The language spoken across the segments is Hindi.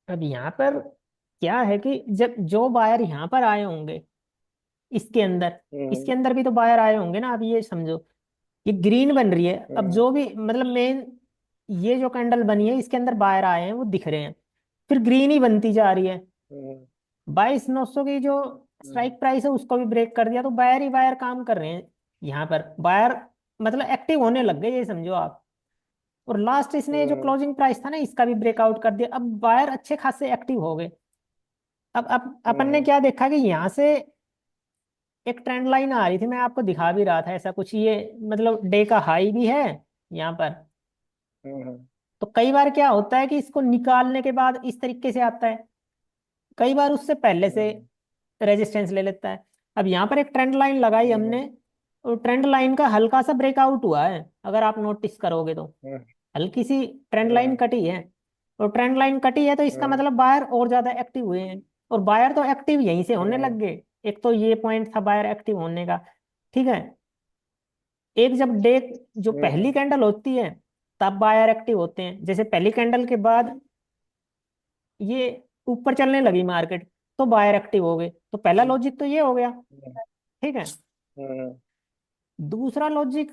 अब यहाँ पर क्या है कि जब जो बायर यहाँ पर आए होंगे इसके अंदर, इसके हम्म। अंदर भी तो बायर आए होंगे ना। अब ये समझो, ये ग्रीन बन रही है। अब हम्म। जो भी मतलब मेन ये जो कैंडल बनी है इसके अंदर बायर आए हैं वो दिख रहे हैं, फिर ग्रीन ही बनती जा रही है। हम्म। 22,900 की जो हम्म। स्ट्राइक प्राइस है उसको भी ब्रेक कर दिया, तो बायर ही बायर काम कर रहे हैं यहाँ पर। बायर मतलब एक्टिव होने लग गए, ये समझो आप। और लास्ट इसने जो हम्म। क्लोजिंग प्राइस था ना इसका भी ब्रेकआउट कर दिया, अब बायर अच्छे खासे एक्टिव हो गए। अब अपन ने हम्म। क्या देखा कि यहाँ से एक ट्रेंड लाइन आ रही थी, मैं आपको दिखा भी रहा था ऐसा कुछ। ये मतलब डे का हाई भी है यहाँ पर। हम्म। तो कई बार क्या होता है कि इसको निकालने के बाद इस तरीके से आता है, कई बार उससे पहले से हम्म। रेजिस्टेंस ले लेता है। अब यहाँ पर एक ट्रेंड लाइन लगाई हम्म। हमने, और ट्रेंड लाइन का हल्का सा ब्रेकआउट हुआ है, अगर आप नोटिस करोगे तो हम्म। हल्की सी ट्रेंड लाइन हम्म। कटी है। और ट्रेंड लाइन कटी है तो इसका हम्म। मतलब बायर और ज्यादा एक्टिव हुए हैं। और बायर तो एक्टिव यहीं से होने हम्म। लग गए। एक तो ये पॉइंट था बायर एक्टिव होने का, ठीक है। एक जब डे जो पहली हम्म। कैंडल होती है तब बायर एक्टिव होते हैं। जैसे पहली कैंडल के बाद ये ऊपर चलने लगी मार्केट तो बायर एक्टिव हो गए। तो पहला लॉजिक तो ये हो गया, ठीक है। हम्म। दूसरा लॉजिक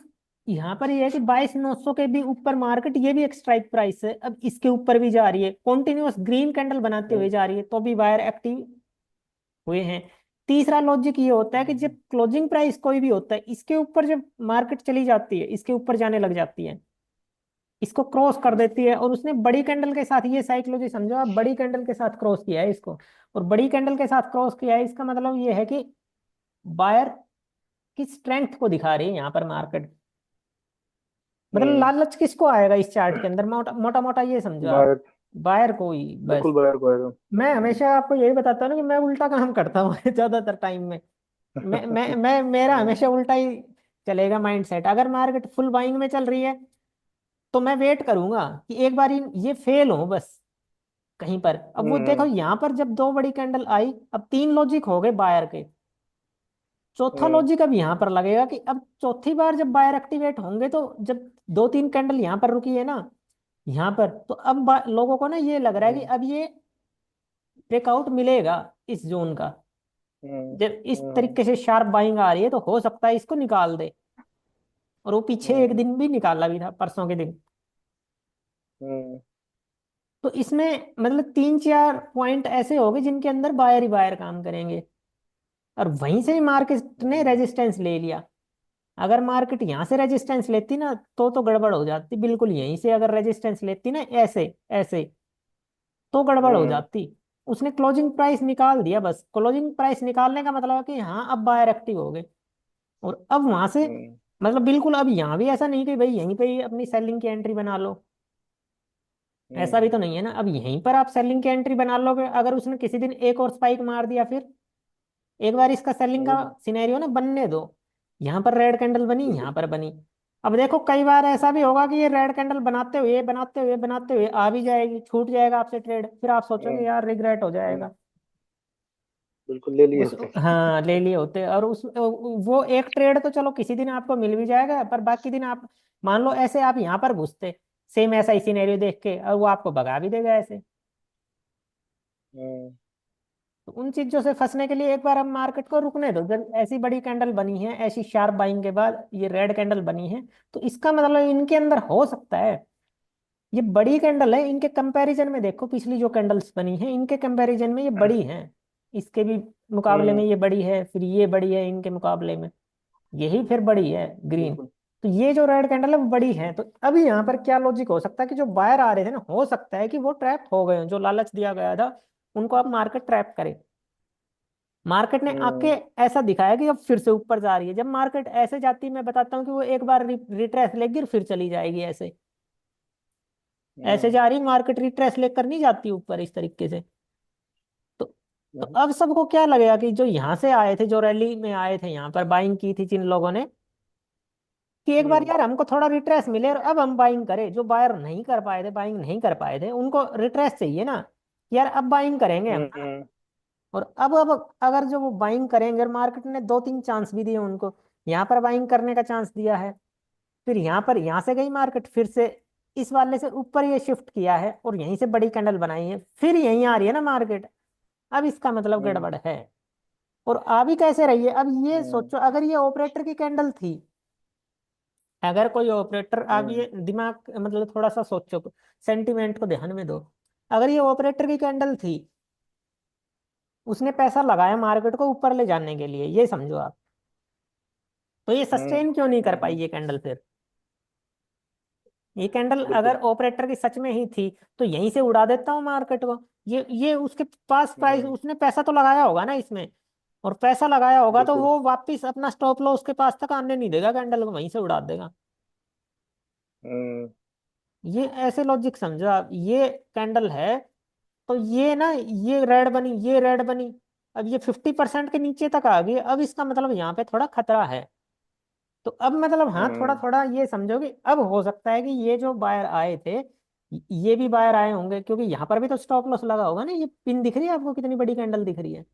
यहाँ पर ये है कि 22,900 के भी ऊपर मार्केट, ये भी एक स्ट्राइक प्राइस है, अब इसके ऊपर भी जा रही है, कॉन्टिन्यूअस ग्रीन कैंडल बनाते हुए हम्म। जा रही है, तो भी बायर एक्टिव हुए हैं। तीसरा लॉजिक ये होता है कि जब क्लोजिंग प्राइस कोई भी होता है इसके ऊपर जब मार्केट चली जाती है, इसके ऊपर जाने लग जाती है, इसको क्रॉस कर देती है, और उसने बड़ी कैंडल के साथ, ये साइकोलॉजी समझो आप, बड़ी कैंडल के साथ क्रॉस किया है इसको, और बड़ी कैंडल के साथ क्रॉस किया है, इसका मतलब ये है कि बायर की स्ट्रेंथ को दिखा रही है यहाँ पर मार्केट। मतलब हम्म। लालच किसको आएगा इस चार्ट के अंदर, मोटा मोटा मोटा ये समझो आप, बाहर। बायर को ही बिल्कुल बस। बाहर को आएगा। मैं हमेशा आपको यही बताता हूँ ना कि मैं उल्टा काम करता हूँ ज्यादातर टाइम में। मैं मेरा हम्म। हमेशा उल्टा ही चलेगा माइंड सेट। अगर मार्केट फुल बाइंग में चल रही है तो मैं वेट करूंगा कि एक बार ये फेल हो बस कहीं पर। अब वो देखो हम्म। यहाँ पर जब दो बड़ी कैंडल आई, अब तीन लॉजिक हो गए बायर के, चौथा हम्म। लॉजिक अब यहाँ पर लगेगा कि अब चौथी बार जब बायर एक्टिवेट होंगे तो जब दो तीन कैंडल यहाँ पर रुकी है ना, यहाँ पर, तो अब लोगों को ना ये लग रहा है कि हम्म। अब ये ब्रेकआउट मिलेगा इस जोन का। हम्म। जब इस हम्म। तरीके से शार्प बाइंग आ रही है तो हो सकता है इसको निकाल दे। और वो पीछे एक हम्म। दिन भी निकाला भी था, परसों के दिन। हम्म। तो इसमें मतलब तीन चार पॉइंट ऐसे हो गए जिनके अंदर बायर ही बायर काम करेंगे, और वहीं से ही मार्केट ने हम्म। रेजिस्टेंस ले लिया। अगर मार्केट यहाँ से रेजिस्टेंस लेती ना तो गड़बड़ हो जाती बिल्कुल। यहीं से अगर रेजिस्टेंस लेती ना ऐसे ऐसे, तो गड़बड़ हो हम्म। जाती। उसने क्लोजिंग प्राइस निकाल दिया, बस क्लोजिंग प्राइस निकालने का मतलब है कि हाँ अब बायर एक्टिव हो गए। और अब वहां से हम्म। मतलब बिल्कुल अब यहाँ भी ऐसा नहीं कि भाई यहीं पे ही अपनी सेलिंग की एंट्री बना लो, ऐसा भी हम्म। तो नहीं है ना। अब यहीं पर आप सेलिंग की एंट्री बना लोगे, अगर उसने किसी दिन एक और स्पाइक मार दिया, फिर एक बार इसका सेलिंग का हम्म। सिनेरियो ना बनने दो। यहाँ पर रेड कैंडल बनी, यहाँ बिल्कुल। पर बनी। अब देखो कई बार ऐसा भी होगा कि ये रेड कैंडल बनाते हुए बनाते हुए बनाते हुए आ भी जाएगी, छूट जाएगा आपसे ट्रेड, फिर आप सोचोगे हम्म। यार रिग्रेट हो हम्म। जाएगा। बिल्कुल ले लिए उस होते। हाँ ले लिए होते, और उस वो एक ट्रेड तो चलो किसी दिन आपको मिल भी जाएगा, पर बाकी दिन आप मान लो ऐसे आप यहाँ पर घुसते सेम ऐसा ही सिनेरियो देख के, और वो आपको भगा भी देगा ऐसे। हम्म। तो उन चीजों से फंसने के लिए एक बार हम मार्केट को रुकने दो। जब ऐसी बड़ी कैंडल बनी है, ऐसी शार्प बाइंग के बाद ये रेड कैंडल बनी है, तो इसका मतलब इनके अंदर हो सकता है, ये बड़ी कैंडल है, इनके कंपैरिजन में देखो पिछली जो कैंडल्स बनी है इनके कंपैरिजन में ये बड़ी है, इसके भी मुकाबले में हम्म। ये बड़ी है, फिर ये बड़ी है इनके मुकाबले में, यही फिर बड़ी है ग्रीन। बिल्कुल। तो ये जो रेड कैंडल है वो बड़ी है। तो अभी यहाँ पर क्या लॉजिक हो सकता है कि जो बायर आ रहे थे ना, हो सकता है कि वो ट्रैप हो गए हों, जो लालच दिया गया था उनको अब मार्केट ट्रैप करे। मार्केट ने आके हम्म। ऐसा दिखाया कि अब फिर से ऊपर जा रही है। जब मार्केट ऐसे जाती है मैं बताता हूँ कि वो एक बार रिट्रेस लेगी और फिर चली जाएगी ऐसे, ऐसे हम्म। जा रही मार्केट, रिट्रेस लेकर नहीं जाती ऊपर इस तरीके से। तो तो हम्म। अब सबको क्या लगेगा कि जो यहाँ से आए थे, जो रैली में आए थे यहाँ पर बाइंग की थी जिन लोगों ने, कि एक बार हम्म। यार हमको थोड़ा रिट्रेस मिले और अब हम बाइंग करें। जो बायर नहीं कर पाए थे, बाइंग नहीं कर पाए थे, उनको रिट्रेस चाहिए ना, यार अब बाइंग करेंगे हम। हम्म। और अब अगर जो वो बाइंग करेंगे, और मार्केट ने दो तीन चांस भी दिए उनको, यहाँ पर बाइंग करने का चांस दिया है, फिर यहाँ पर यहाँ से गई मार्केट फिर से इस वाले से ऊपर ये शिफ्ट किया है और यहीं से बड़ी कैंडल बनाई है, फिर यहीं आ रही है ना मार्केट, अब इसका मतलब हम्म गड़बड़ है। और आ भी कैसे रही है, अब ये हम्म सोचो अगर ये ऑपरेटर की कैंडल थी, अगर कोई ऑपरेटर, आप हम्म ये दिमाग मतलब थोड़ा सा सोचो, सेंटिमेंट को ध्यान में दो, अगर ये ऑपरेटर की कैंडल थी, उसने पैसा लगाया मार्केट को ऊपर ले जाने के लिए, ये समझो आप, तो ये हम्म सस्टेन क्यों नहीं कर पाई हम्म, ये कैंडल फिर? ये कैंडल अगर बिल्कुल। ऑपरेटर की सच में ही थी तो यहीं से उड़ा देता हूँ मार्केट को। ये उसके पास प्राइस, हम्म उसने पैसा तो लगाया होगा ना इसमें, और पैसा लगाया होगा तो बिल्कुल। वो वापिस अपना स्टॉप लॉस के पास तक आने नहीं देगा, कैंडल को वहीं से उड़ा देगा। हम्म ये ऐसे लॉजिक समझो आप, ये कैंडल है तो ये ना, ये रेड बनी, ये रेड बनी, अब ये 50% के नीचे तक आ गई, अब इसका मतलब यहाँ पे थोड़ा खतरा है। तो अब मतलब हाँ, थोड़ा हम्म थोड़ा ये समझो कि अब हो सकता है कि ये जो बायर आए थे, ये भी बायर आए होंगे, क्योंकि यहाँ पर भी तो स्टॉप लॉस लगा होगा ना, ये पिन दिख रही है आपको, कितनी बड़ी कैंडल दिख रही है,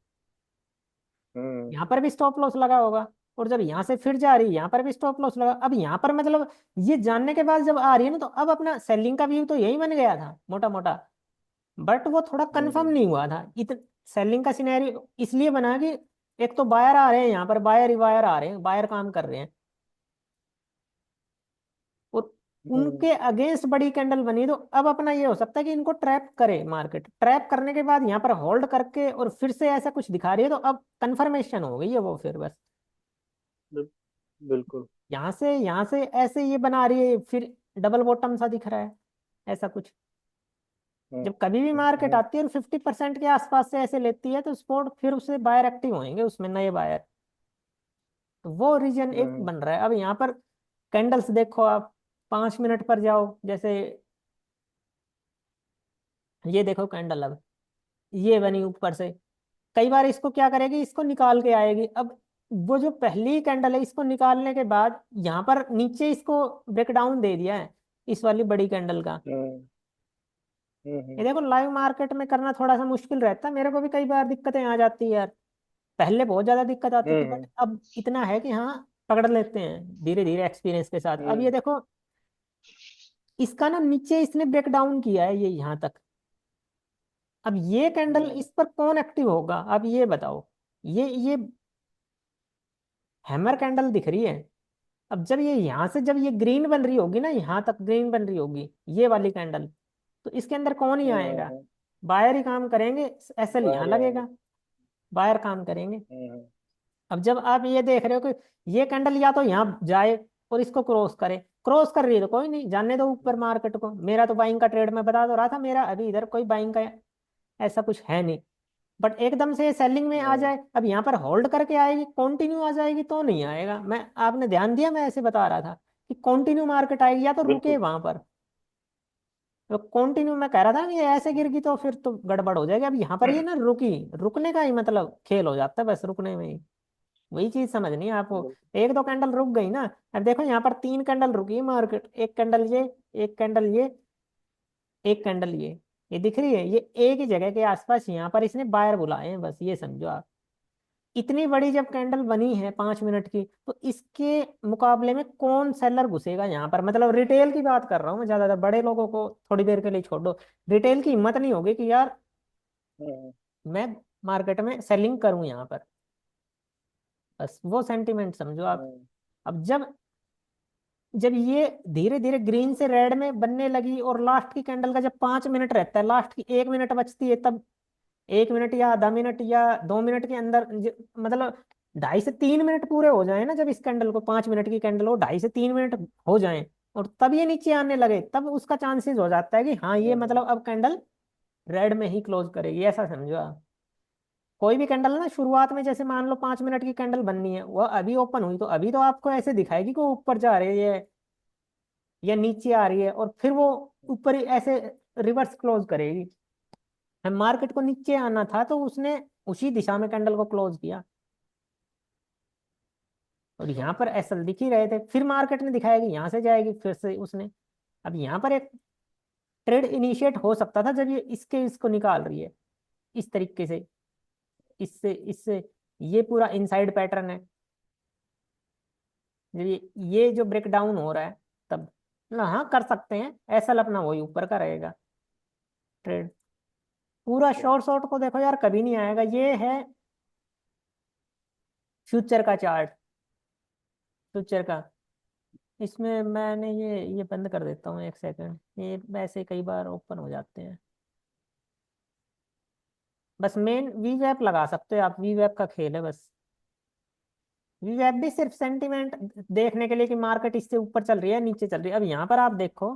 हम्म यहाँ पर भी स्टॉप लॉस लगा होगा। और जब यहाँ से फिर जा रही है, यहाँ पर भी स्टॉप लॉस लगा, अब यहाँ पर मतलब ये जानने के बाद जब आ रही है ना, तो अब अपना सेलिंग का व्यू तो यही बन गया था मोटा मोटा, बट वो थोड़ा कंफर्म हम्म नहीं हुआ था सेलिंग का सिनेरियो इसलिए बना कि एक तो बायर आ रहे हैं, यहाँ पर बायर ही बायर आ रहे हैं, बायर काम कर रहे हैं, और हम्म उनके अगेंस्ट बड़ी कैंडल बनी, तो अब अपना ये हो सकता है कि इनको ट्रैप करे मार्केट, ट्रैप करने के बाद यहाँ पर होल्ड करके और फिर से ऐसा कुछ दिखा रही है, तो अब कंफर्मेशन हो गई है वो, फिर बस बिल- बिल्कुल। यहाँ से ऐसे ये बना रही है, फिर डबल बॉटम सा दिख रहा है ऐसा कुछ। हम्म जब कभी भी मार्केट हम्म आती है और 50% के आसपास से ऐसे लेती है, तो स्पॉट फिर उससे बायर एक्टिव होंगे, उसमें नए बायर, तो वो रीजन एक हम्म बन रहा है। अब यहाँ पर कैंडल्स देखो आप, 5 मिनट पर जाओ, जैसे ये देखो कैंडल, अब ये बनी ऊपर से, कई बार इसको क्या करेगी, इसको निकाल के आएगी। अब वो जो पहली कैंडल है, इसको निकालने के बाद यहाँ पर नीचे इसको ब्रेकडाउन दे दिया है, इस वाली बड़ी कैंडल का। हम्म ये हम्म देखो लाइव मार्केट में करना थोड़ा सा मुश्किल रहता है, मेरे को भी कई बार दिक्कतें आ जाती है यार, पहले बहुत ज्यादा दिक्कत आती थी, बट हम्म अब इतना है कि हाँ, पकड़ लेते हैं धीरे धीरे एक्सपीरियंस के साथ। अब ये हम्म देखो, इसका ना नीचे इसने ब्रेक डाउन किया है ये यहाँ तक, अब ये कैंडल हम्म इस पर कौन एक्टिव होगा, अब ये बताओ। ये हैमर कैंडल दिख रही है, अब जब ये यहाँ से जब ये ग्रीन बन रही होगी ना, यहाँ तक ग्रीन बन रही होगी ये वाली कैंडल, तो इसके अंदर कौन ही आएगा, हम्म, बायर ही काम करेंगे, एसएल यहाँ बाहर ही आएंगे। लगेगा, बायर काम करेंगे। हम्म अब जब आप ये देख रहे हो कि ये कैंडल या तो यहाँ जाए और इसको क्रॉस करे, क्रॉस कर रही है तो कोई नहीं, जाने दो ऊपर मार्केट को, मेरा तो बाइंग का ट्रेड मैं बता तो रहा था, मेरा अभी इधर कोई बाइंग का ऐसा कुछ है नहीं। बट एकदम से सेलिंग में आ हम्म जाए, अब यहाँ पर होल्ड करके आएगी, कंटिन्यू आ जाएगी तो नहीं आएगा, मैं आपने ध्यान दिया, मैं ऐसे बता रहा था कि कंटिन्यू मार्केट आएगी या तो रुके बिल्कुल। वहां पर, तो कंटिन्यू मैं कह रहा था कि ये ऐसे गिर गई तो फिर तो गड़बड़ हो जाएगी। अब यहाँ पर ये ना रुकी, रुकने का ही मतलब खेल हो जाता है बस, रुकने में ही वही चीज समझनी है आपको। बिल- एक दो कैंडल रुक गई ना, अब देखो यहाँ पर 3 कैंडल रुकी है मार्केट, एक कैंडल ये, एक कैंडल ये, एक कैंडल ये दिख रही है, ये एक ही जगह के आसपास यहाँ पर इसने बायर बुलाए हैं, बस ये समझो आप। इतनी बड़ी जब कैंडल बनी है 5 मिनट की, तो इसके मुकाबले में कौन सेलर घुसेगा यहाँ पर, मतलब रिटेल की बात कर रहा हूँ मैं, ज्यादातर बड़े लोगों को थोड़ी देर के लिए छोड़ दो, रिटेल की हिम्मत नहीं होगी कि यार हम्म मैं मार्केट में सेलिंग करूं यहाँ पर, बस वो सेंटिमेंट समझो आप। हम्म अब जब जब ये धीरे धीरे ग्रीन से रेड में बनने लगी, और लास्ट की कैंडल का जब 5 मिनट रहता है, लास्ट की 1 मिनट बचती है, तब 1 मिनट या आधा मिनट या 2 मिनट के अंदर मतलब 2.5 से 3 मिनट पूरे हो जाए ना, जब इस कैंडल को, 5 मिनट की कैंडल हो, 2.5 से 3 मिनट हो जाए, और तब ये नीचे आने लगे, तब उसका चांसेस हो जाता है कि हाँ, ये हम्म मतलब अब कैंडल रेड में ही क्लोज करेगी, ऐसा समझो आप। कोई भी कैंडल ना शुरुआत में, जैसे मान लो 5 मिनट की कैंडल बननी है, वो अभी ओपन हुई तो अभी तो आपको ऐसे दिखाएगी कि वो ऊपर जा रही है या नीचे आ रही है, और फिर वो ऊपर ही ऐसे रिवर्स क्लोज करेगी। हम मार्केट को नीचे आना था तो उसने उसी दिशा में कैंडल को क्लोज किया, और यहाँ पर एसएल दिख ही रहे थे, फिर मार्केट ने दिखाया कि यहाँ से जाएगी, फिर से उसने, अब यहाँ पर एक ट्रेड इनिशिएट हो सकता था जब ये इसको निकाल रही है इस तरीके से, इससे इससे, ये पूरा इनसाइड पैटर्न है, जब ये जो ब्रेक डाउन हो रहा है तब। ना, हाँ कर सकते हैं, एसएल अपना वही ऊपर का रहेगा ट्रेड। पूरा शॉर्ट शॉर्ट को देखो यार, कभी नहीं आएगा। ये है फ्यूचर का चार्ट, फ्यूचर का। इसमें मैंने ये बंद कर देता हूँ, एक सेकंड, ये वैसे कई बार ओपन हो जाते हैं। बस मेन वी वैप लगा सकते हो आप, वी वैप का खेल है बस। वी वैप भी सिर्फ सेंटिमेंट देखने के लिए कि मार्केट इससे ऊपर चल रही है नीचे चल रही है। अब यहाँ पर आप देखो,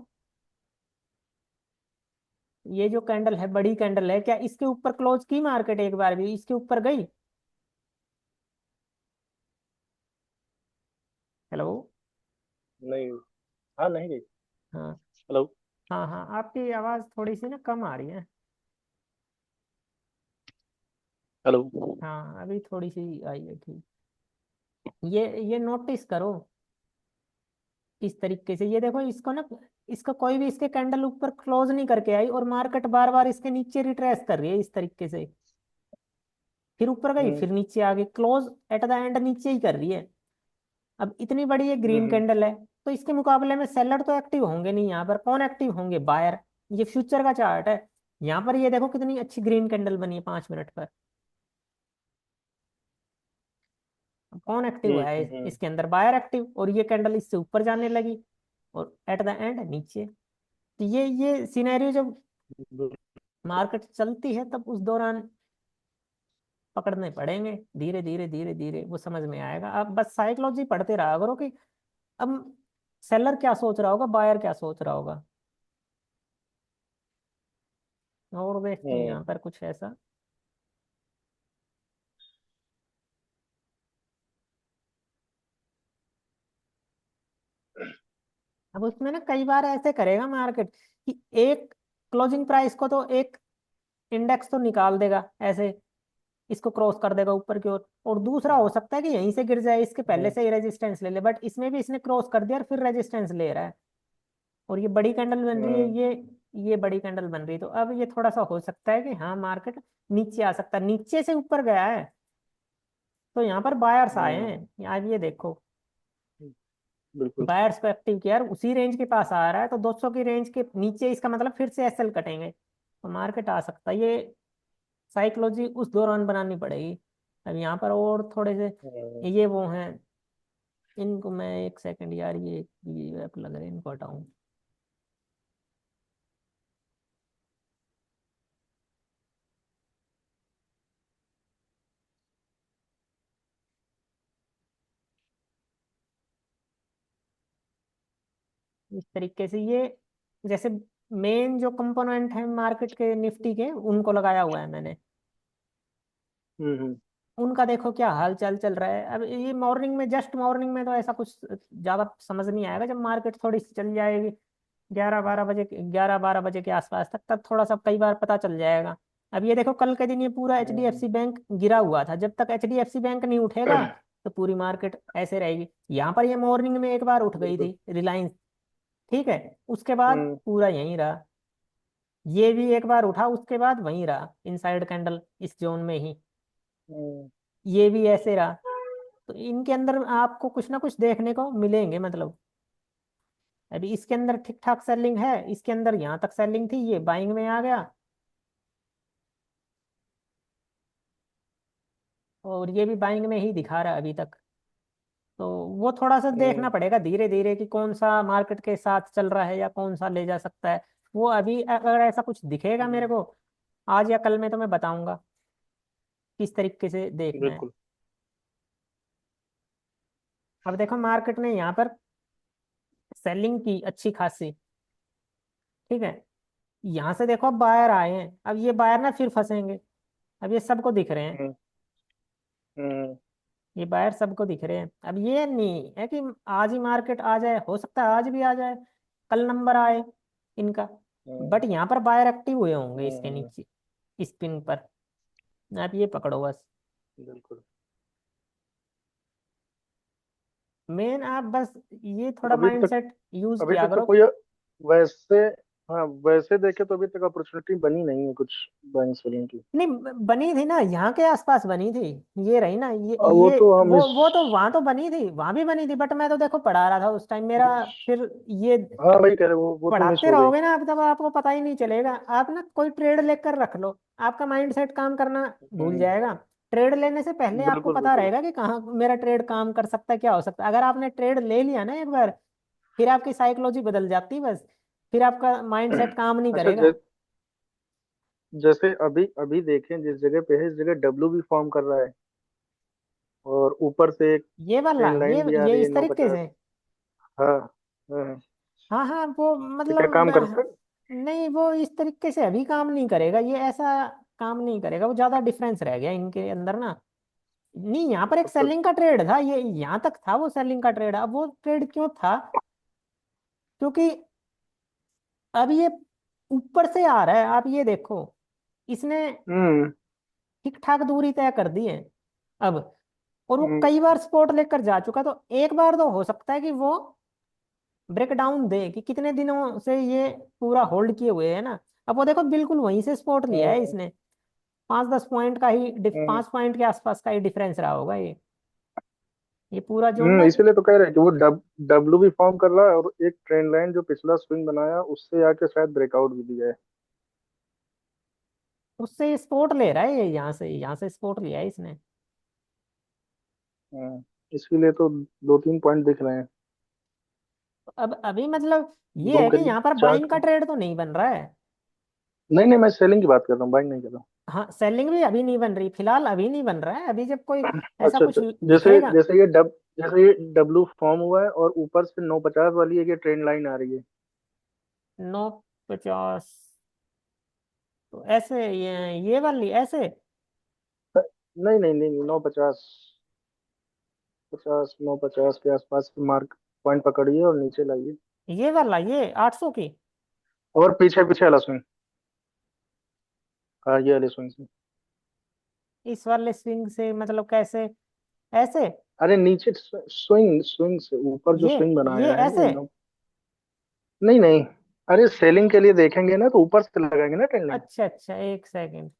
ये जो कैंडल है, बड़ी कैंडल है, क्या इसके ऊपर क्लोज की मार्केट एक बार भी? इसके ऊपर गई? हेलो। नहीं। हाँ, नहीं गई। हाँ हेलो। हाँ हाँ, आपकी आवाज़ थोड़ी सी ना कम आ रही है। हेलो। हाँ अभी थोड़ी सी आई है, ठीक। ये नोटिस करो इस तरीके से, ये देखो इसको ना, इसका कोई भी इसके कैंडल ऊपर क्लोज नहीं करके आई, और मार्केट बार बार इसके नीचे रिट्रेस कर रही है इस तरीके से। फिर ऊपर गई, हम्म फिर नीचे आ गई, क्लोज एट द एंड नीचे ही कर रही है। अब इतनी बड़ी ये ग्रीन हम्म कैंडल है, तो इसके मुकाबले में सेलर तो एक्टिव होंगे नहीं। यहाँ पर कौन एक्टिव होंगे? बायर। ये फ्यूचर का चार्ट है। यहाँ पर ये देखो कितनी अच्छी ग्रीन कैंडल बनी है 5 मिनट पर। अब कौन एक्टिव है हम्म। इसके अंदर? बायर एक्टिव, और ये कैंडल इससे ऊपर जाने लगी, और एट द एंड नीचे। तो ये सिनेरियो जब बिल- मार्केट चलती है तब उस दौरान पकड़ने पड़ेंगे, धीरे धीरे धीरे धीरे वो समझ में आएगा। आप बस साइकोलॉजी पढ़ते रहा करो कि अब सेलर क्या सोच रहा होगा, बायर क्या सोच रहा होगा। और देखते हैं हम्म यहाँ पर कुछ ऐसा। अब उसमें ना कई बार ऐसे करेगा मार्केट कि एक क्लोजिंग प्राइस को तो एक इंडेक्स तो निकाल देगा ऐसे, इसको क्रॉस कर देगा ऊपर की ओर। और दूसरा हो सकता है कि यहीं से गिर जाए, इसके पहले हम्म से ही रेजिस्टेंस ले ले, बट इसमें भी इसने क्रॉस कर दिया और फिर रेजिस्टेंस ले रहा है, और ये बड़ी कैंडल बन रही है। हम्म ये बड़ी कैंडल बन रही है, तो अब ये थोड़ा सा हो सकता है कि हाँ मार्केट नीचे आ सकता है। नीचे से ऊपर गया है तो यहाँ पर बायर्स आए हम्म, हैं, आज ये देखो, बिल्कुल। बायर्स को एक्टिव किया, और उसी रेंज के पास आ रहा है, तो 200 की रेंज के नीचे इसका मतलब फिर से एसएल कटेंगे, तो मार्केट आ सकता है। ये साइकोलॉजी उस दौरान बनानी पड़ेगी। अब यहाँ पर और थोड़े से ये वो हैं, इनको मैं एक सेकंड यार, ये ऐप लग रहे हैं, इनको हटाऊं। इस तरीके से ये, जैसे मेन जो कंपोनेंट है मार्केट के निफ्टी के, उनको लगाया हुआ है मैंने। हम्म उनका देखो क्या हाल चाल चल रहा है। अब ये मॉर्निंग में, जस्ट मॉर्निंग में तो ऐसा कुछ ज्यादा समझ नहीं आएगा। जब मार्केट थोड़ी सी चल जाएगी 11-12 बजे, 11-12 बजे के आसपास तक, तब थोड़ा सा कई बार पता चल जाएगा। अब ये देखो कल के दिन ये पूरा हम्म एचडीएफसी बैंक गिरा हुआ था, जब तक एचडीएफसी बैंक नहीं उठेगा तो पूरी मार्केट ऐसे रहेगी। यहाँ पर ये मॉर्निंग में एक बार उठ गई बिल्कुल। थी रिलायंस, ठीक है, उसके बाद हम्म पूरा यहीं रहा। ये भी एक बार उठा, उसके बाद वहीं रहा इनसाइड कैंडल इस जोन में ही। हम्म ये भी ऐसे रहा। तो इनके अंदर आपको कुछ ना कुछ देखने को मिलेंगे मतलब। अभी इसके अंदर ठीक ठाक सेलिंग है, इसके अंदर यहाँ तक सेलिंग थी, ये बाइंग में आ गया, और ये भी बाइंग में ही दिखा रहा है अभी तक। तो वो थोड़ा सा देखना हम्म पड़ेगा धीरे धीरे कि कौन सा मार्केट के साथ चल रहा है या कौन सा ले जा सकता है। वो अभी अगर ऐसा कुछ दिखेगा मेरे हम्म, को आज या कल में, तो मैं बताऊंगा किस तरीके से देखना है। बिल्कुल। अब देखो मार्केट ने यहाँ पर सेलिंग की अच्छी खासी, ठीक है। यहाँ से देखो अब बायर आए हैं, अब ये बायर ना फिर फंसेंगे। अब ये सबको दिख रहे हैं, हम्म हम्म ये बायर सबको दिख रहे हैं। अब ये नहीं है कि आज ही मार्केट आ जाए, हो सकता है आज भी आ जाए, कल नंबर आए इनका, हम्म बट यहाँ पर बायर एक्टिव हुए होंगे इसके हम्म, नीचे, इस पिन पर। आप ये पकड़ो बस, बिल्कुल। मेन आप बस ये तो थोड़ा माइंडसेट यूज अभी किया तक तो करो। कोई वैसे हाँ, वैसे देखे तो अभी तक अपॉर्चुनिटी बनी नहीं है कुछ बैंक सेलिंग की। नहीं बनी थी ना, यहाँ के आसपास बनी थी। ये रही ना, वो ये तो हम इस वो तो वहां तो बनी थी, वहां भी बनी थी, बट मैं तो देखो पढ़ा रहा था उस टाइम मेरा। फिर ये हाँ वही कह रहे, वो तो मिस पढ़ाते हो गई। रहोगे ना आप, तब आपको पता ही नहीं चलेगा। आप ना कोई ट्रेड लेकर रख लो, आपका माइंड सेट काम करना भूल हम्म। जाएगा। ट्रेड लेने से पहले आपको बिल्कुल पता बिल्कुल। रहेगा कि कहाँ मेरा ट्रेड काम कर सकता है, क्या हो सकता है। अगर आपने ट्रेड ले लिया ना एक बार, फिर आपकी साइकोलॉजी बदल जाती है बस। फिर आपका माइंड सेट काम नहीं अच्छा, करेगा। जैसे अभी अभी देखें जिस जगह पे है, इस जगह डब्लू भी फॉर्म कर रहा है, और ऊपर से एक ये वाला, ट्रेन लाइन भी आ ये रही है इस नौ तरीके पचास से। हाँ हाँ। हाँ हाँ, वो तो क्या मतलब काम करता है? नहीं, वो इस तरीके से अभी काम नहीं करेगा, ये ऐसा काम नहीं करेगा। वो ज्यादा डिफरेंस रह गया इनके अंदर ना। नहीं, यहाँ पर एक मतलब। सेलिंग का ट्रेड था, ये यहाँ तक था वो सेलिंग का ट्रेड। अब वो ट्रेड क्यों था? क्योंकि अब ये ऊपर से आ रहा है, आप ये देखो, इसने हम्म ठीक ठाक दूरी तय कर दी है अब। और वो हम्म कई बार सपोर्ट लेकर जा चुका, तो एक बार तो हो सकता है कि वो ब्रेक डाउन दे कि कितने दिनों से ये पूरा होल्ड किए हुए है ना। अब वो देखो बिल्कुल वहीं से सपोर्ट लिया है हम्म इसने। 5-10 पॉइंट का ही हम्म 5 पॉइंट के आसपास का ही डिफरेंस रहा होगा ये पूरा जोन ना। इसीलिए तो कह रहे हैं कि वो डब्लू भी फॉर्म कर रहा है, और एक ट्रेन लाइन जो पिछला स्विंग बनाया उससे आके शायद ब्रेकआउट भी दिया है। उससे सपोर्ट ले रहा है ये, यहाँ से सपोर्ट लिया है इसने। इसीलिए तो 2-3 पॉइंट दिख रहे हैं। तो अब अभी मतलब ये दो है कि करीब यहाँ पर चार्ट बाइंग का पे। ट्रेड तो नहीं बन रहा है। नहीं नहीं, मैं सेलिंग की बात कर रहा हूँ, बाइंग नहीं कर रहा हाँ, सेलिंग भी अभी नहीं बन रही, फिलहाल अभी नहीं बन रहा है। अभी जब कोई हूँ। ऐसा अच्छा कुछ अच्छा। जैसे दिखेगा। जैसे ये डब्लू फॉर्म हुआ है, और ऊपर से 950 वाली एक ये ट्रेंड लाइन आ रही है। 950, तो ऐसे ये वाली ऐसे। नहीं नहीं नहीं, 950, 950 के आसपास मार्क पॉइंट पकड़िए और नीचे लाइए। ये वाला ये 800 की। और पीछे पीछे वाला स्विंग। हाँ, ये वाले स्विंग से। इस वाले स्विंग से मतलब कैसे? ऐसे? अरे नीचे स्विंग स्विंग से ऊपर जो ये स्विंग बनाया ये है ये ऐसे? नो। नहीं नहीं, अरे सेलिंग के लिए देखेंगे ना तो ऊपर से लगाएंगे ना ट्रेंड लाइन। अच्छा अच्छा, एक सेकंड।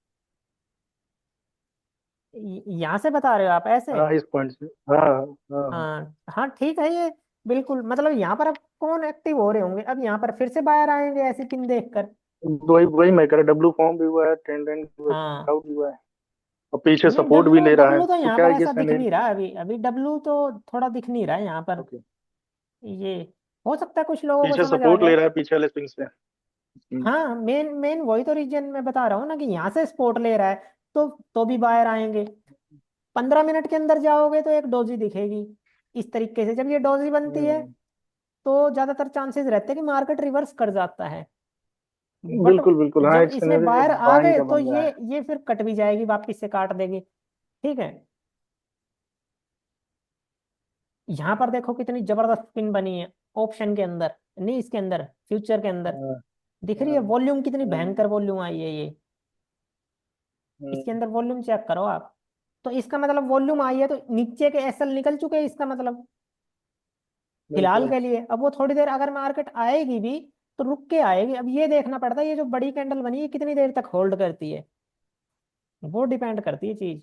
यहाँ से बता रहे हो आप ऐसे? हाँ, इस पॉइंट से। हाँ हाँ हाँ। हाँ हाँ, ठीक है ये। बिल्कुल, मतलब यहाँ पर अब कौन एक्टिव हो रहे होंगे, अब यहाँ पर फिर से बाहर आएंगे ऐसी पिन देखकर। वही वही मैं कह रहा, डब्लू फॉर्म भी हुआ है, ट्रेंड लाइन हाँ। ब्रेकआउट भी हुआ है, और पीछे नहीं, सपोर्ट भी डब्लू ले रहा है, डब्लू तो तो यहाँ क्या पर है, ये ऐसा दिख नहीं रहा अभी। अभी डब्लू तो थोड़ा दिख नहीं रहा है यहाँ पर। ओके। ये हो सकता है कुछ लोगों को पीछे समझ आ सपोर्ट ले जाए। रहा है पीछे वाले स्विंग से। हाँ, मेन मेन वही तो रीजन मैं बता रहा हूँ ना, कि यहाँ से सपोर्ट ले रहा है, तो भी बाहर आएंगे। 15 मिनट के अंदर जाओगे तो एक डोजी दिखेगी। इस तरीके से जब ये डोजी बनती है, हम्म, तो ज्यादातर चांसेस रहते हैं कि मार्केट रिवर्स कर जाता है। बट बिल्कुल बिल्कुल, हाँ, जब एक इसमें सिनेरियो बाहर आ बाइंग गए का तो बन रहा है। ये फिर कट भी जाएगी, वापिस से काट देगी। ठीक है। यहाँ पर देखो कितनी जबरदस्त पिन बनी है, ऑप्शन के अंदर, नहीं इसके अंदर, फ्यूचर के अंदर। हाँ दिख रही है हाँ वॉल्यूम, कितनी हाँ भयंकर वॉल्यूम आई है ये। इसके हाँ, अंदर वॉल्यूम चेक करो आप। तो इसका मतलब वॉल्यूम आई है तो नीचे के एसएल निकल चुके हैं, इसका मतलब फिलहाल बिल्कुल के लिए। अब वो थोड़ी देर अगर मार्केट आएगी भी, तो रुक के आएगी। अब ये देखना पड़ता है ये जो बड़ी कैंडल बनी है कितनी देर तक होल्ड करती है, वो डिपेंड करती है चीज।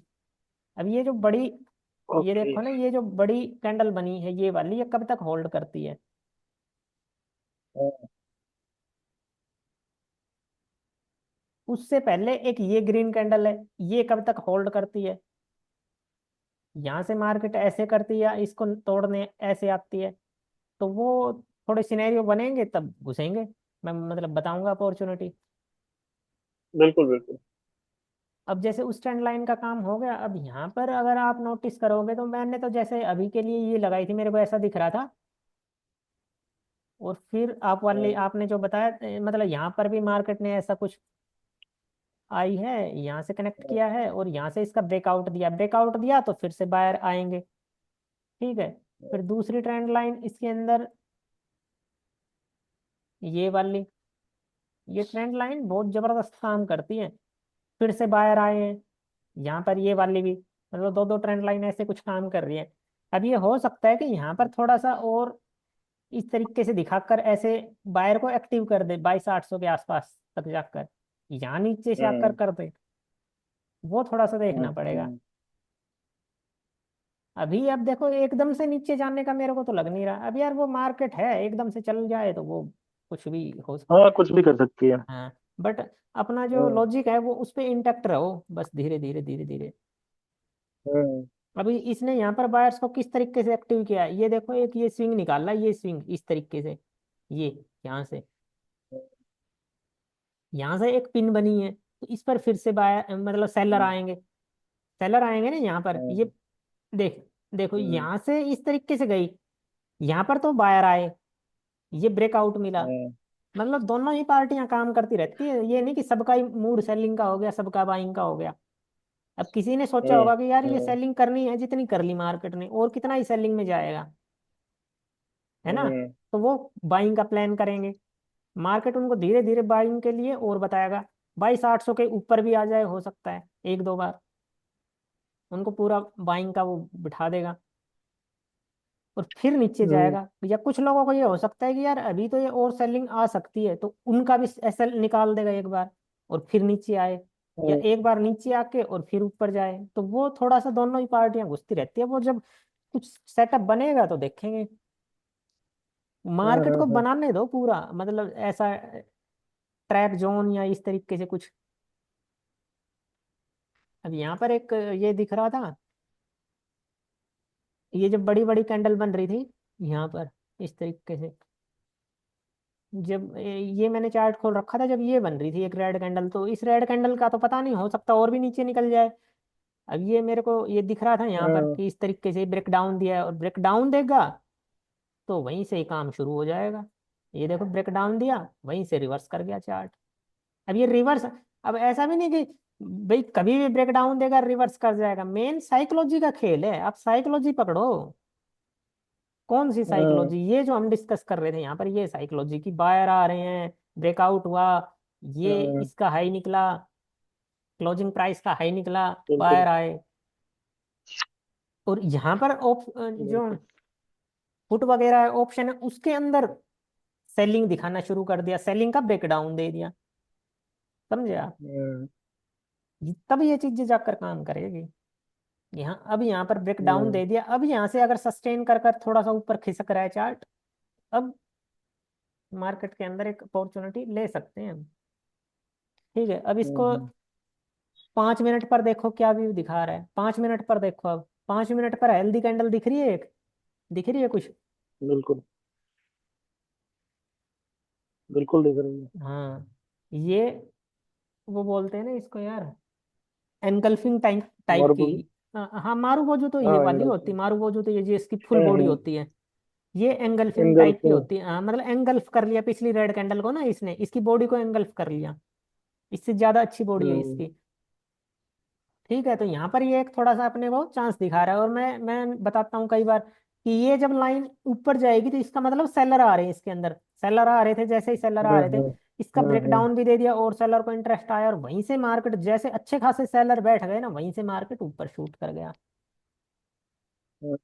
अब ये जो बड़ी, ये ओके। देखो ना, ये जो बड़ी कैंडल बनी है ये वाली, ये कब तक होल्ड करती है। हाँ, उससे पहले एक ये ग्रीन कैंडल है, ये कब तक होल्ड करती है। यहाँ से मार्केट ऐसे करती है, इसको तोड़ने ऐसे आती है। तो वो थोड़े सिनेरियो बनेंगे तब घुसेंगे। मैं मतलब बताऊंगा अपॉर्चुनिटी। बिल्कुल बिल्कुल। अब जैसे उस ट्रेंड लाइन का काम हो गया, अब यहाँ पर अगर आप नोटिस करोगे, तो मैंने तो जैसे अभी के लिए ये लगाई थी, मेरे को ऐसा दिख रहा था। और फिर आप वाले हाँ, आपने जो बताया, मतलब यहाँ पर भी मार्केट ने ऐसा कुछ आई है, यहाँ से कनेक्ट हाँ, किया है और यहाँ से इसका ब्रेकआउट दिया तो फिर से बायर आएंगे। ठीक है। फिर दूसरी ट्रेंड लाइन इसके अंदर, ये वाली, ये ट्रेंड लाइन बहुत जबरदस्त काम करती है। फिर से बायर आए हैं। यहाँ पर ये वाली भी, मतलब दो दो ट्रेंड लाइन ऐसे कुछ काम कर रही है। अब ये हो सकता है कि यहाँ पर थोड़ा सा और इस तरीके से दिखाकर ऐसे बायर को एक्टिव कर दे 22,800 के आसपास तक जाकर, यहाँ नीचे से आकर हम्म कर दे, वो थोड़ा सा देखना पड़ेगा। हम्म। अभी अब देखो एकदम से नीचे जाने का मेरे को तो लग नहीं रहा। अब यार वो मार्केट है, एकदम से चल जाए तो वो कुछ भी हो सकता हाँ, कुछ भी कर सकती है। है। हाँ, बट अपना जो हम्म लॉजिक है वो उस पे इंटैक्ट रहो, बस धीरे धीरे धीरे धीरे। हम्म अभी इसने यहाँ पर बायर्स को किस तरीके से एक्टिव किया है, ये देखो, एक ये स्विंग निकाल रहा है, ये स्विंग इस तरीके से, ये यहाँ से, यहाँ से एक पिन बनी है, तो इस पर फिर से बायर मतलब सेलर हम्म आएंगे, सेलर आएंगे ना यहाँ पर, ये हम्म देख, देखो हम्म यहाँ से इस तरीके से गई, यहाँ पर तो बायर आए, ये ब्रेकआउट मिला। हम्म मतलब दोनों ही पार्टियां काम करती रहती है, ये नहीं कि सबका ही मूड सेलिंग का हो गया, सबका बाइंग का हो गया। अब किसी ने सोचा हम्म होगा कि यार ये हम्म सेलिंग करनी है, जितनी कर ली मार्केट ने, और कितना ही सेलिंग में जाएगा, है ना। हम्म तो वो बाइंग का प्लान करेंगे, मार्केट उनको धीरे धीरे बाइंग के लिए और बताएगा। 22,800 के ऊपर भी आ जाए, हो सकता है एक दो बार उनको पूरा बाइंग का वो बिठा देगा, और फिर नीचे हम्म जाएगा। या कुछ लोगों को ये हो सकता है कि यार अभी तो ये और सेलिंग आ सकती है, तो उनका भी एसएल निकाल देगा एक बार, और फिर नीचे आए, या एक बार नीचे आके और फिर ऊपर जाए। तो वो थोड़ा सा दोनों ही पार्टियां घुसती रहती है, वो जब कुछ सेटअप बनेगा तो देखेंगे। मार्केट को हम्म बनाने दो पूरा, मतलब ऐसा ट्रैप जोन या इस तरीके से कुछ। अब यहाँ पर एक ये दिख रहा था, ये जब बड़ी बड़ी कैंडल बन रही थी यहाँ पर इस तरीके से, जब ये मैंने चार्ट खोल रखा था, जब ये बन रही थी एक रेड कैंडल, तो इस रेड कैंडल का तो पता नहीं, हो सकता और भी नीचे निकल जाए। अब ये मेरे को ये दिख रहा था यहाँ पर हम्म कि इस तरीके से ब्रेक डाउन दिया है, और ब्रेक डाउन देगा तो वहीं से ही काम शुरू हो जाएगा। ये देखो ब्रेक डाउन दिया, वहीं से रिवर्स कर गया चार्ट। अब ये रिवर्स, अब ऐसा भी नहीं कि भाई कभी भी ब्रेक डाउन देगा रिवर्स कर जाएगा, मेन साइकोलॉजी का खेल है, आप साइकोलॉजी पकड़ो। कौन सी हम्म साइकोलॉजी, ये जो हम डिस्कस कर रहे थे यहाँ पर, ये साइकोलॉजी की बायर आ रहे हैं, ब्रेकआउट हुआ, ये हम्म, इसका हाई निकला, क्लोजिंग प्राइस का हाई निकला, बिल्कुल बायर आए। और यहाँ पर जो बिल्कुल। पुट वगैरह है, ऑप्शन है, उसके अंदर सेलिंग दिखाना शुरू कर दिया, सेलिंग का ब्रेकडाउन दे दिया, समझे आप। हम्म तब ये चीजें जाकर काम करेगी। यहाँ अब यहाँ पर ब्रेक डाउन हम्म दे दिया, अब यहाँ से अगर सस्टेन कर कर थोड़ा सा ऊपर खिसक रहा है चार्ट, अब मार्केट के अंदर एक अपॉर्चुनिटी ले सकते हैं हम। ठीक है, अब इसको हम्म, 5 मिनट पर देखो क्या व्यू दिखा रहा है, 5 मिनट पर देखो। अब 5 मिनट पर हेल्दी कैंडल दिख रही है एक, दिख रही है कुछ। बिल्कुल बिल्कुल दिख रही है। हाँ, ये वो बोलते हैं ना इसको यार, एनगल्फिंग टाइप टाइप की। मार्बल। हाँ, मारूबोजू तो ये हाँ, वाली एंगल होती, से। मारूबोजू तो ये जो इसकी फुल बॉडी हम्म। होती है, ये एंगल्फिंग टाइप की एंगल्फिंग। होती है। हाँ, मतलब एंगल्फ कर लिया पिछली रेड कैंडल को ना, इसने इसकी बॉडी को एंगल्फ कर लिया, इससे ज्यादा अच्छी बॉडी है हम्म इसकी। ठीक है, तो यहाँ पर ये एक थोड़ा सा अपने को चांस दिखा रहा है, और मैं बताता हूँ कई बार कि ये जब लाइन ऊपर जाएगी तो इसका मतलब सेलर आ रहे हैं इसके अंदर, सेलर आ रहे थे, जैसे ही सेलर आ रहे थे, इसका हम्म ब्रेकडाउन भी दे दिया और सेलर को इंटरेस्ट आया, और वहीं से मार्केट जैसे अच्छे खासे सेलर बैठ गए ना, वहीं से मार्केट ऊपर शूट कर गया। हम्म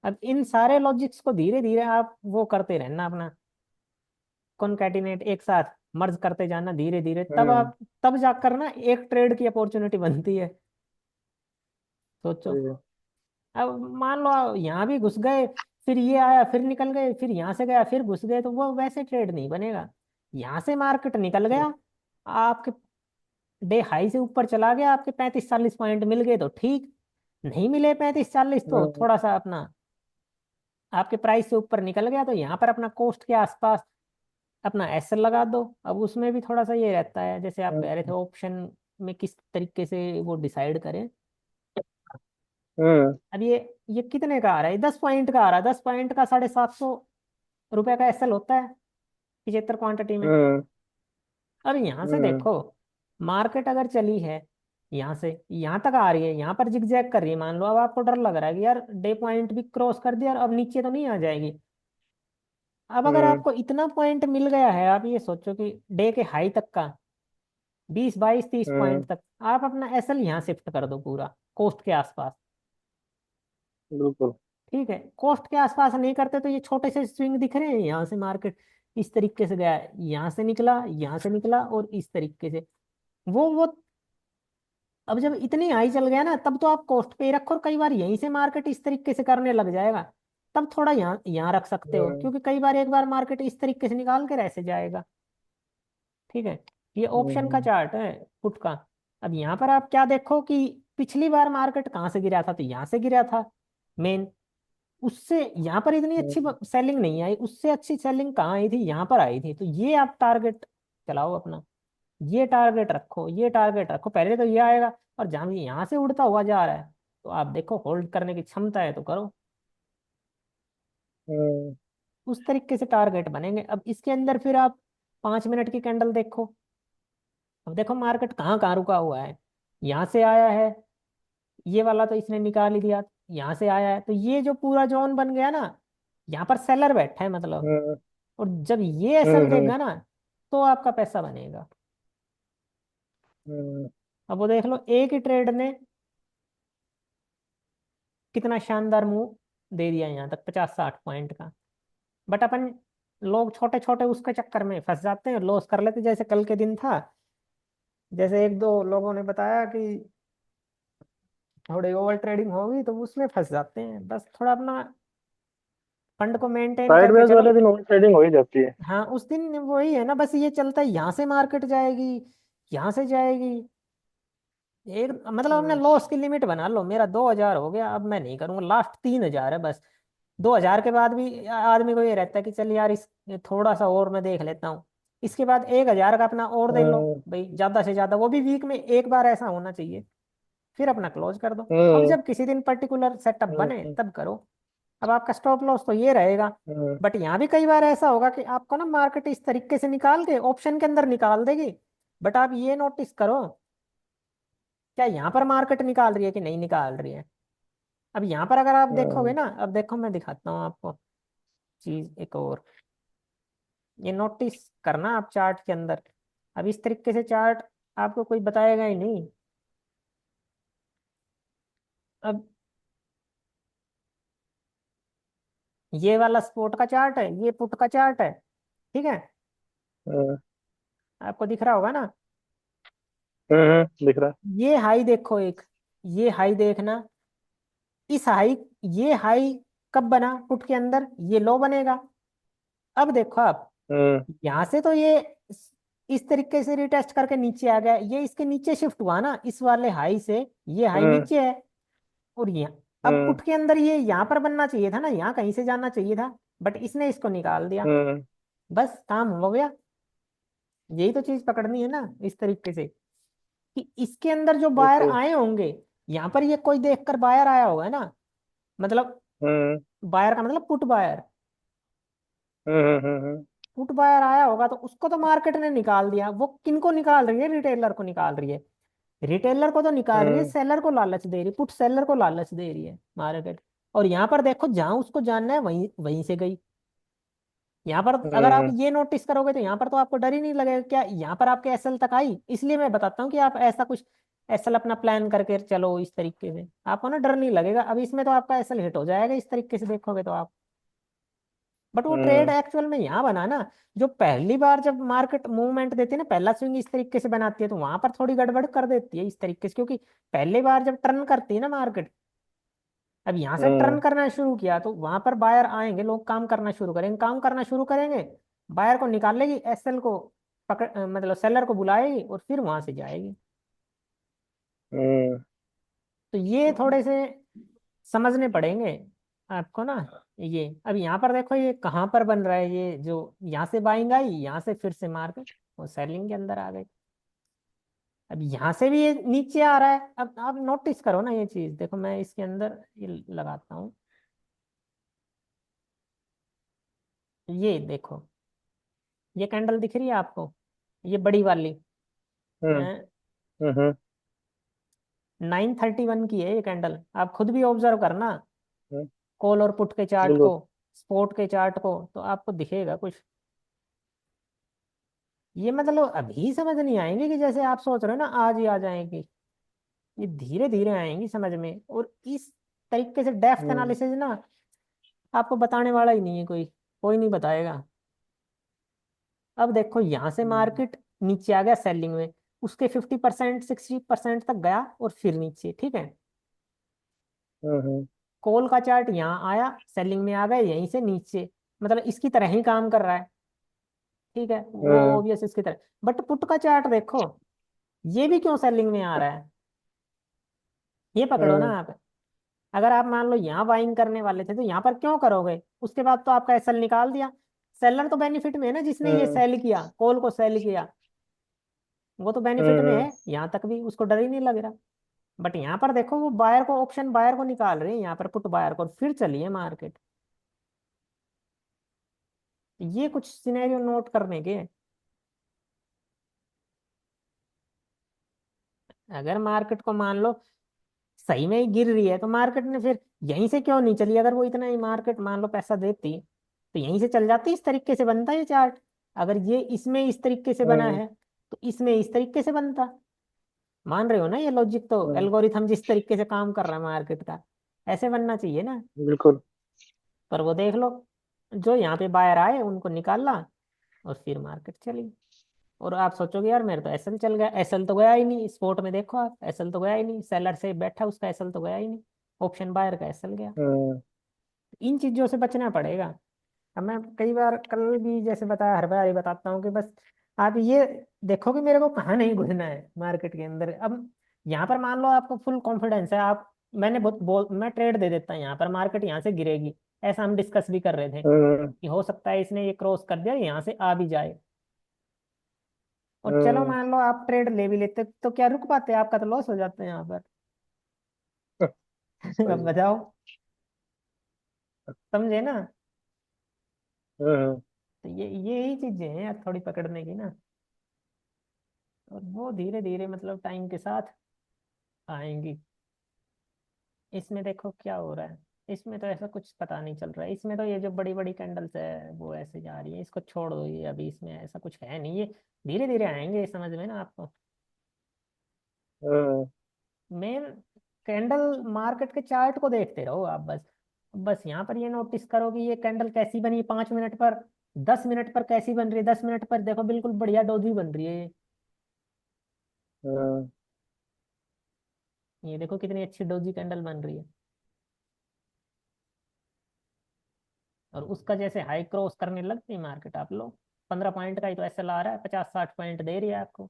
अब इन सारे लॉजिक्स को धीरे धीरे आप वो करते रहना अपना, कॉनकैटिनेट एक साथ मर्ज करते जाना धीरे धीरे, तब हम्म, आप, तब जाकर ना एक ट्रेड की अपॉर्चुनिटी बनती है। सोचो, सही है। अब मान लो आप यहाँ भी घुस गए, फिर ये आया फिर निकल गए, फिर यहाँ से गया फिर घुस गए, तो वो वैसे ट्रेड नहीं बनेगा। यहाँ से मार्केट निकल गया, आपके डे हाई से ऊपर चला गया, आपके 35-40 पॉइंट मिल गए तो ठीक, नहीं मिले 35-40 तो हम्म थोड़ा सा अपना, आपके प्राइस से ऊपर निकल गया तो यहाँ पर अपना कोस्ट के आसपास अपना एसएल लगा दो। अब उसमें भी थोड़ा सा ये रहता है, जैसे आप कह रहे थे हम्म ऑप्शन में किस तरीके से वो डिसाइड करें। हम्म अब ये कितने का आ रहा है, 10 पॉइंट का आ रहा है, 10 पॉइंट का ₹750 का एसएल होता है 75 क्वांटिटी में। हम्म अब यहाँ से हम्म देखो, मार्केट अगर चली है, यहाँ से यहाँ तक आ रही है, यहाँ पर जिगजैग कर रही है, मान लो अब आपको डर लग रहा है कि यार डे पॉइंट भी क्रॉस कर दिया और अब नीचे तो नहीं आ जाएगी। अब अगर हम्म आपको इतना पॉइंट मिल गया है, आप ये सोचो कि डे के हाई तक का 20-22-30 पॉइंट हम्म, तक, आप अपना एसएल यहाँ शिफ्ट कर दो पूरा कोस्ट के आसपास। बिल्कुल। ठीक है, कॉस्ट के आसपास नहीं करते तो ये छोटे से स्विंग दिख रहे हैं, यहाँ से मार्केट इस तरीके से गया है, यहाँ से निकला, यहाँ से निकला, और इस तरीके से वो अब जब इतनी हाई चल गया ना, तब तो आप कॉस्ट पे ही रखो, और कई बार यहीं से मार्केट इस तरीके से करने लग जाएगा, तब थोड़ा यहाँ यहाँ रख सकते हो, हम्म क्योंकि कई बार एक बार मार्केट इस तरीके से निकाल कर ऐसे जाएगा। ठीक है, ये ऑप्शन का हम्म चार्ट है पुट का। अब यहाँ पर आप क्या देखो कि पिछली बार मार्केट कहाँ से गिरा था, तो यहाँ से गिरा था मेन, उससे यहाँ पर इतनी अच्छी हम्म सेलिंग नहीं आई, उससे अच्छी सेलिंग कहाँ आई थी, यहाँ पर आई थी। तो ये आप टारगेट चलाओ अपना, ये टारगेट रखो, ये टारगेट रखो, पहले तो ये आएगा, और जहां भी यहाँ से उड़ता हुआ जा रहा है, तो आप देखो होल्ड करने की क्षमता है तो करो, हम्म उस तरीके से टारगेट बनेंगे। अब इसके अंदर फिर आप 5 मिनट की कैंडल देखो। अब देखो मार्केट कहाँ कहाँ रुका हुआ है, यहाँ से आया है, ये वाला तो इसने निकाल ही दिया, यहाँ से आया है, तो ये जो पूरा जोन बन गया ना, यहाँ पर सेलर बैठा है मतलब, हम्म और जब ये एसएल हम्म देगा ना, तो आपका पैसा बनेगा। हम्म अब वो देख लो एक ही ट्रेड ने कितना शानदार मूव दे दिया यहाँ तक, 50-60 पॉइंट का। बट अपन लोग छोटे छोटे उसके चक्कर में फंस जाते हैं, लॉस कर लेते, जैसे कल के दिन था, जैसे एक दो लोगों ने बताया कि थोड़ी ओवर ट्रेडिंग होगी, तो उसमें फंस जाते हैं। बस थोड़ा अपना फंड को मेंटेन करके साइडवेज चलो। वाले दिन ओवर ट्रेडिंग हो ही जाती है। हाँ, उस दिन वही है ना, बस ये चलता है, यहाँ से मार्केट जाएगी, यहाँ से जाएगी, एक मतलब अपने हम्म लॉस की लिमिट बना लो, मेरा 2,000 हो गया, अब मैं नहीं करूंगा, लास्ट 3,000 है बस। 2,000 के बाद भी आदमी को ये रहता है कि चल यार इस थोड़ा सा और मैं देख लेता हूँ, इसके बाद 1,000 का अपना और दे लो हम्म भाई, ज्यादा से ज्यादा, वो भी वीक में एक बार ऐसा होना चाहिए, फिर अपना क्लोज कर दो। अब हम्म जब किसी दिन पर्टिकुलर सेटअप बने हम्म तब करो। अब आपका स्टॉप लॉस तो ये रहेगा। हम्म बट यहाँ भी कई बार ऐसा होगा कि आपको ना मार्केट इस तरीके से निकाल के ऑप्शन के अंदर निकाल देगी, बट आप ये नोटिस करो, क्या यहाँ पर मार्केट निकाल रही है कि नहीं निकाल रही है। अब यहाँ पर अगर आप देखोगे हम्म ना, अब देखो मैं दिखाता हूँ आपको चीज एक और, ये नोटिस करना आप चार्ट के अंदर। अब इस तरीके से चार्ट आपको कोई बताएगा ही नहीं। अब ये वाला स्पोर्ट का चार्ट है, ये पुट का चार्ट है, ठीक है, हम्म आपको दिख रहा होगा ना। दिख रहा ये हाई देखो एक, ये हाई देखना, इस हाई, ये हाई कब बना पुट के अंदर, ये लो बनेगा। अब देखो आप, है। यहां से तो ये इस तरीके से रिटेस्ट करके नीचे आ गया, ये इसके नीचे शिफ्ट हुआ ना इस वाले हाई से, ये हाई हम्म नीचे है, और यहाँ अब हम्म पुट के अंदर ये यहाँ पर बनना चाहिए था ना, यहाँ कहीं से जाना चाहिए था, बट इसने इसको निकाल दिया, हम्म बस काम हो गया। यही तो चीज पकड़नी है ना इस तरीके से, कि इसके अंदर जो बायर ओके। आए होंगे, यहाँ पर ये कोई देखकर बायर आया होगा ना, मतलब हम्म बायर का मतलब पुट बायर, हम्म हम्म हम्म पुट बायर आया होगा, तो उसको तो मार्केट ने निकाल दिया। वो किनको निकाल रही है, रिटेलर को निकाल रही है, रिटेलर को तो निकाल रही है, हम्म सेलर को लालच दे रही है, पुट सेलर को लालच दे रही है मार्केट। और यहाँ पर देखो जहां उसको जानना है वहीं वहीं से गई। यहाँ पर अगर आप हम्म ये नोटिस करोगे तो यहाँ पर तो आपको डर ही नहीं लगेगा, क्या यहाँ पर आपके एसएल तक आई, इसलिए मैं बताता हूँ कि आप ऐसा कुछ एसएल अपना प्लान करके चलो इस तरीके से, आपको ना डर नहीं लगेगा। अब इसमें तो आपका एसएल हिट हो जाएगा इस तरीके से देखोगे तो आप। बट वो ट्रेड हम्म एक्चुअल में यहाँ बना ना, जो पहली बार जब मार्केट मूवमेंट देती है ना, पहला स्विंग इस तरीके से बनाती है, तो वहां पर थोड़ी गड़बड़ कर देती है इस तरीके से, क्योंकि पहली बार जब टर्न करती है ना मार्केट, अब यहाँ से टर्न हम्म करना शुरू किया, तो वहां पर बायर आएंगे, लोग काम करना शुरू करेंगे, काम करना शुरू करेंगे, बायर को निकालेगी, एसएल को पकड़ मतलब सेलर को बुलाएगी, और फिर वहां से जाएगी। हम्म तो ये थोड़े से समझने पड़ेंगे आपको ना। ये अब यहाँ पर देखो ये कहाँ पर बन रहा है, ये जो यहाँ से बाइंग आई, यहाँ से फिर से मार्केट वो सेलिंग के अंदर आ गई। अब यहाँ से भी ये नीचे आ रहा है। अब आप नोटिस करो ना ये चीज, देखो मैं इसके अंदर ये लगाता हूँ, ये देखो, ये कैंडल दिख रही है आपको, ये बड़ी वाली हम्म 931 की है ये कैंडल, आप खुद भी ऑब्जर्व करना, हम्म, कॉल और पुट के चार्ट को, बिल्कुल। स्पोर्ट के चार्ट को, तो आपको दिखेगा कुछ। ये मतलब अभी समझ नहीं आएंगे कि जैसे आप सोच रहे हो ना आज ही आ जाएंगी, ये धीरे धीरे आएंगी समझ में। और इस तरीके से डेप्थ हम्म एनालिसिस ना आपको बताने वाला ही नहीं है कोई, कोई नहीं बताएगा। अब देखो यहाँ से हम्म मार्केट नीचे आ गया सेलिंग में, उसके 50% 60% तक गया और फिर नीचे, ठीक है। हम्म कॉल का चार्ट यहाँ आया, सेलिंग में आ गए यहीं से नीचे, मतलब इसकी तरह ही काम कर रहा है, ठीक है, वो हम्म ऑब्वियस इसकी तरह। बट पुट का चार्ट देखो, ये भी क्यों सेलिंग में आ रहा है, ये पकड़ो ना हम्म आप। अगर आप मान लो यहाँ बाइंग करने वाले थे तो यहाँ पर क्यों करोगे, उसके बाद तो आपका एसएल निकाल दिया। सेलर तो बेनिफिट में है ना, जिसने ये हम्म सेल किया, कॉल को सेल किया, वो तो बेनिफिट में हम्म है, यहाँ तक भी उसको डर ही नहीं लग रहा। बट यहाँ पर देखो वो बायर को, ऑप्शन बायर को निकाल रहे हैं यहाँ पर, पुट बायर को, और फिर चलिए मार्केट। ये कुछ सिनेरियो नोट करने के हैं। अगर मार्केट को मान लो सही में ही गिर रही है तो मार्केट ने फिर यहीं से क्यों नहीं चली, अगर वो इतना ही मार्केट मान लो पैसा देती तो यहीं से चल जाती, इस तरीके से बनता है चार्ट। अगर ये इसमें इस तरीके से बना हम्म है तो इसमें इस तरीके से बनता। मान रहे हो ना, ये लॉजिक तो हम्म, एल्गोरिथम जिस तरीके से काम कर रहा है मार्केट का, ऐसे बनना चाहिए ना। बिल्कुल। पर वो देख लो, जो यहाँ पे बायर आए उनको निकाला और फिर मार्केट चली। और आप सोचोगे यार मेरे तो एसएल चल गया, एसएल तो गया ही नहीं, स्पोर्ट में देखो आप, एसएल तो गया ही नहीं, सेलर से बैठा उसका एसएल तो गया ही नहीं, ऑप्शन बायर का एसएल गया। हम्म इन चीजों से बचना पड़ेगा। अब मैं कई बार, कल भी जैसे बताया, हर बार ही बताता हूँ कि बस आप ये देखो कि मेरे को कहाँ नहीं घुसना है मार्केट के अंदर। अब यहाँ पर मान लो आपको फुल कॉन्फिडेंस है, आप, मैंने मैं ट्रेड दे देता हूँ यहाँ पर, मार्केट यहाँ से गिरेगी, ऐसा हम डिस्कस भी कर रहे थे हम्म कि हो सकता है इसने ये क्रॉस कर दिया, यहाँ से आ भी जाए। और चलो हम्म मान लो आप ट्रेड ले भी लेते तो क्या रुक पाते, आपका तो लॉस हो जाता है यहाँ पर। अब सही। बताओ, समझे ना। हम्म तो ये यही चीजें हैं यार थोड़ी पकड़ने की ना, और वो धीरे धीरे मतलब टाइम के साथ आएंगी। इसमें देखो क्या हो रहा है, इसमें तो ऐसा कुछ पता नहीं चल रहा है, इसमें तो ये जो बड़ी बड़ी कैंडल्स है वो ऐसे जा रही है, इसको छोड़ दो, ये अभी इसमें ऐसा कुछ है नहीं, ये धीरे धीरे आएंगे, ये समझ में ना आपको। हम्म मेन कैंडल मार्केट के चार्ट को देखते रहो आप बस। बस यहाँ पर ये नोटिस करो कि ये कैंडल कैसी बनी 5 मिनट पर, 10 मिनट पर कैसी बन रही है, 10 मिनट पर देखो बिल्कुल बढ़िया डोजी बन रही है हम्म ये देखो कितनी अच्छी डोजी कैंडल बन रही है। और उसका जैसे हाई क्रॉस करने लगती है मार्केट, आप लो 15 पॉइंट का ही तो ऐसा ला रहा है, 50-60 पॉइंट दे रही है आपको।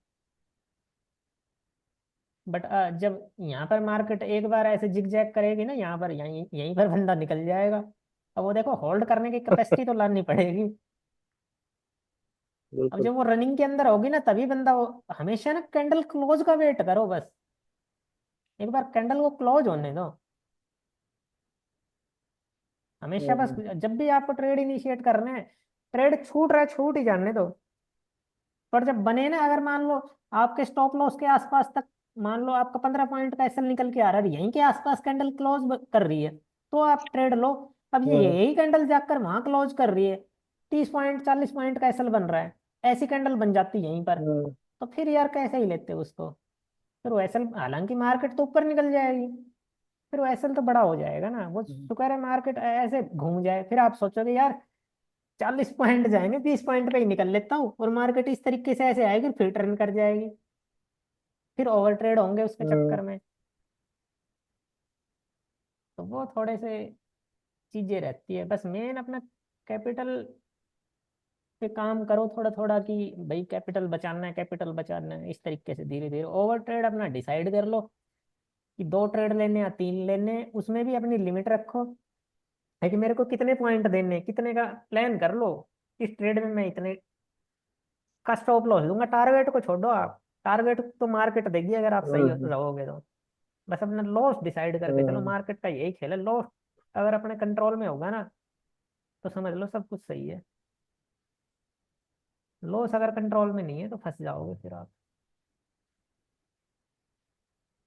बट जब यहाँ पर मार्केट एक बार ऐसे जिग जैग करेगी ना, यहाँ पर यहीं यहीं पर बंदा निकल जाएगा। अब वो देखो होल्ड करने की कैपेसिटी तो लानी पड़ेगी। अब बिल्कुल। जब वो रनिंग के अंदर होगी ना तभी बंदा वो, हमेशा ना कैंडल क्लोज का वेट करो बस, एक बार कैंडल को क्लोज होने दो। हमेशा बस, हम्म जब भी आपको ट्रेड इनिशिएट करना है, ट्रेड छूट रहा है छूट ही जाने दो। पर जब बने ना, अगर मान लो आपके स्टॉप लॉस के आसपास तक, मान लो आपका 15 पॉइंट का एसएल निकल के आ रहा है, यहीं के आसपास कैंडल क्लोज कर रही है तो आप ट्रेड लो। अब ये हम्म यही कैंडल जाकर वहां क्लोज कर रही है, 30 पॉइंट 40 पॉइंट का एसएल बन रहा है, ऐसी कैंडल बन जाती है यहीं पर, हम्म तो फिर यार कैसे ही लेते उसको। फिर वो एसएल, हालांकि मार्केट तो ऊपर निकल जाएगी, फिर वो एसएल तो बड़ा हो जाएगा ना, वो शुक्र है मार्केट ऐसे घूम जाए, फिर आप सोचोगे यार 40 पॉइंट जाएंगे, 20 पॉइंट पे ही निकल लेता हूँ, और मार्केट इस तरीके से ऐसे आएगी फिर टर्न कर जाएगी, फिर ओवर ट्रेड होंगे उसके हम्म चक्कर में। तो वो थोड़े से चीजें रहती है, बस मेन अपना कैपिटल पे काम करो थोड़ा थोड़ा, कि भाई कैपिटल बचाना है, कैपिटल बचाना है, इस तरीके से धीरे धीरे ओवर ट्रेड अपना डिसाइड कर लो कि 2 ट्रेड लेने या 3 लेने, उसमें भी अपनी लिमिट रखो, है कि मेरे को कितने पॉइंट देने, कितने का प्लान कर लो, इस ट्रेड में मैं इतने का स्टॉप लॉस दूंगा, टारगेट को छोड़ो आप, टारगेट तो मार्केट देगी अगर आप सही हम्म रहोगे तो। बस अपना लॉस डिसाइड करके चलो, हम्म मार्केट का यही खेल है, लॉस अगर अपने कंट्रोल में होगा ना तो समझ लो सब कुछ सही है, लॉस अगर कंट्रोल में नहीं है तो फंस जाओगे फिर आप।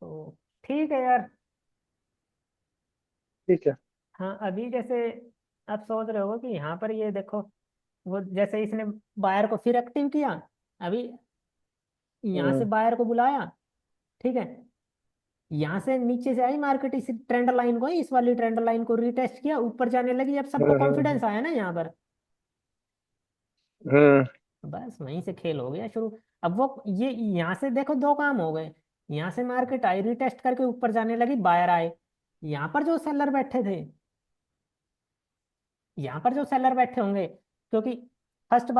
तो ठीक है यार। ठीक है। हाँ अभी जैसे आप सोच रहे हो कि यहाँ पर ये देखो, वो जैसे इसने बायर को फिर एक्टिव किया, अभी यहाँ से हम्म बायर को बुलाया, ठीक है, यहाँ से नीचे से आई मार्केट, इस ट्रेंड लाइन को, इस वाली ट्रेंड लाइन को रीटेस्ट किया, ऊपर जाने लगी, जब सबको कॉन्फिडेंस आया ना यहाँ पर, हम्म। बस वहीं से खेल हो गया शुरू। अब वो ये यहाँ से देखो दो काम हो गए, यहाँ से मार्केट आई रीटेस्ट करके ऊपर जाने लगी, बायर आए, यहाँ पर जो सेलर बैठे थे, यहाँ पर जो सेलर बैठे होंगे, क्योंकि फर्स्ट